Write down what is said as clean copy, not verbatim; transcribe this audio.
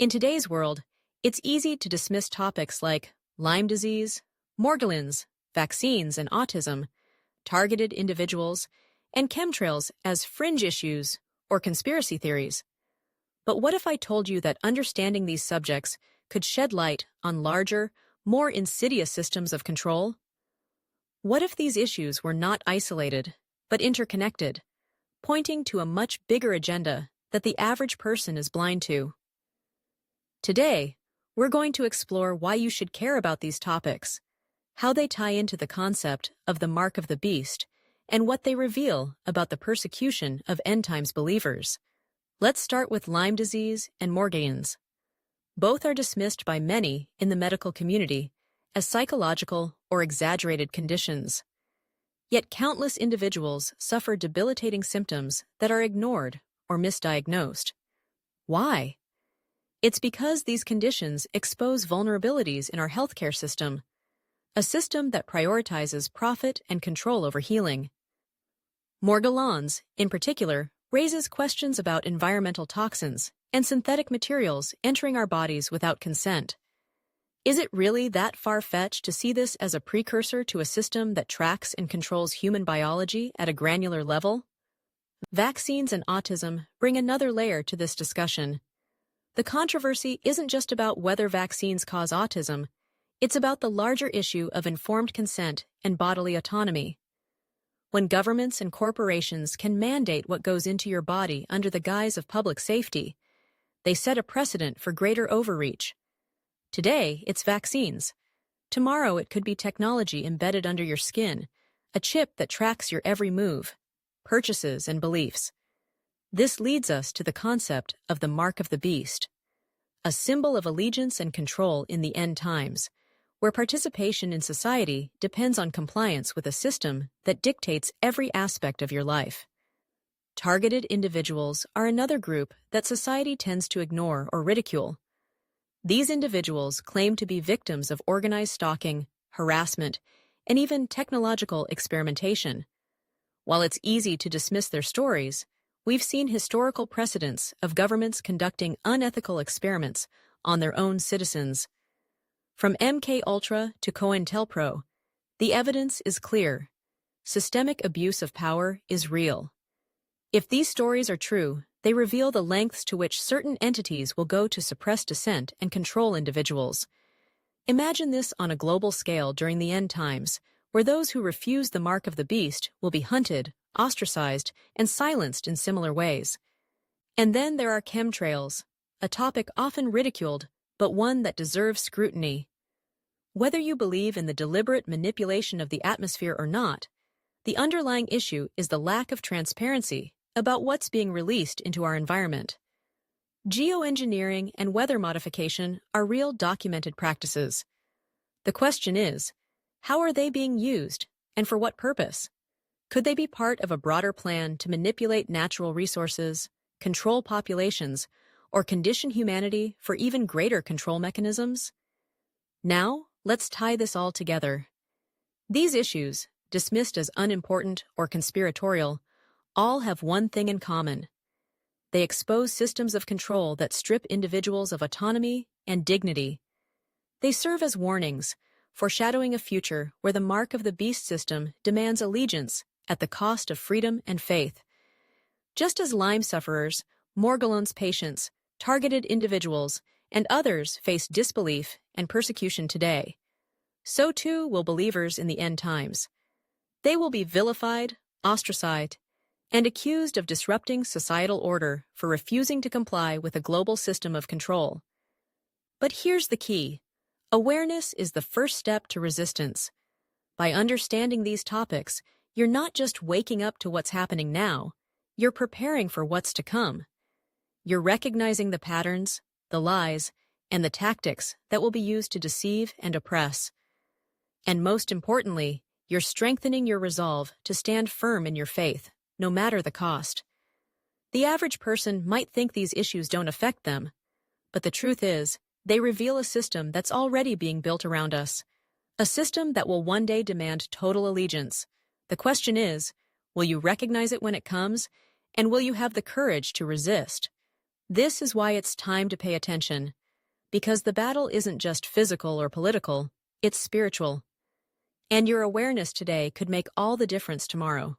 In today's world, it's easy to dismiss topics like Lyme disease, Morgellons, vaccines and autism, targeted individuals, and chemtrails as fringe issues or conspiracy theories. But what if I told you that understanding these subjects could shed light on larger, more insidious systems of control? What if these issues were not isolated, but interconnected, pointing to a much bigger agenda that the average person is blind to? Today, we're going to explore why you should care about these topics, how they tie into the concept of the mark of the beast, and what they reveal about the persecution of end-times believers. Let's start with Lyme disease and Morgellons. Both are dismissed by many in the medical community as psychological or exaggerated conditions. Yet countless individuals suffer debilitating symptoms that are ignored or misdiagnosed. Why? It's because these conditions expose vulnerabilities in our healthcare system, a system that prioritizes profit and control over healing. Morgellons, in particular, raises questions about environmental toxins and synthetic materials entering our bodies without consent. Is it really that far-fetched to see this as a precursor to a system that tracks and controls human biology at a granular level? Vaccines and autism bring another layer to this discussion. The controversy isn't just about whether vaccines cause autism, it's about the larger issue of informed consent and bodily autonomy. When governments and corporations can mandate what goes into your body under the guise of public safety, they set a precedent for greater overreach. Today, it's vaccines. Tomorrow, it could be technology embedded under your skin, a chip that tracks your every move, purchases, and beliefs. This leads us to the concept of the mark of the beast, a symbol of allegiance and control in the end times, where participation in society depends on compliance with a system that dictates every aspect of your life. Targeted individuals are another group that society tends to ignore or ridicule. These individuals claim to be victims of organized stalking, harassment, and even technological experimentation. While it's easy to dismiss their stories, we've seen historical precedents of governments conducting unethical experiments on their own citizens. From MKUltra to COINTELPRO, the evidence is clear. Systemic abuse of power is real. If these stories are true, they reveal the lengths to which certain entities will go to suppress dissent and control individuals. Imagine this on a global scale during the end times, where those who refuse the mark of the beast will be hunted, ostracized, and silenced in similar ways. And then there are chemtrails, a topic often ridiculed, but one that deserves scrutiny. Whether you believe in the deliberate manipulation of the atmosphere or not, the underlying issue is the lack of transparency about what's being released into our environment. Geoengineering and weather modification are real documented practices. The question is, how are they being used, and for what purpose? Could they be part of a broader plan to manipulate natural resources, control populations, or condition humanity for even greater control mechanisms? Now, let's tie this all together. These issues, dismissed as unimportant or conspiratorial, all have one thing in common. They expose systems of control that strip individuals of autonomy and dignity. They serve as warnings, foreshadowing a future where the mark of the beast system demands allegiance at the cost of freedom and faith. Just as Lyme sufferers, Morgellons patients, targeted individuals, and others face disbelief and persecution today, so too will believers in the end times. They will be vilified, ostracized, and accused of disrupting societal order for refusing to comply with a global system of control. But here's the key. Awareness is the first step to resistance. By understanding these topics, you're not just waking up to what's happening now, you're preparing for what's to come. You're recognizing the patterns, the lies, and the tactics that will be used to deceive and oppress. And most importantly, you're strengthening your resolve to stand firm in your faith, no matter the cost. The average person might think these issues don't affect them, but the truth is, they reveal a system that's already being built around us, a system that will one day demand total allegiance. The question is, will you recognize it when it comes, and will you have the courage to resist? This is why it's time to pay attention, because the battle isn't just physical or political, it's spiritual. And your awareness today could make all the difference tomorrow.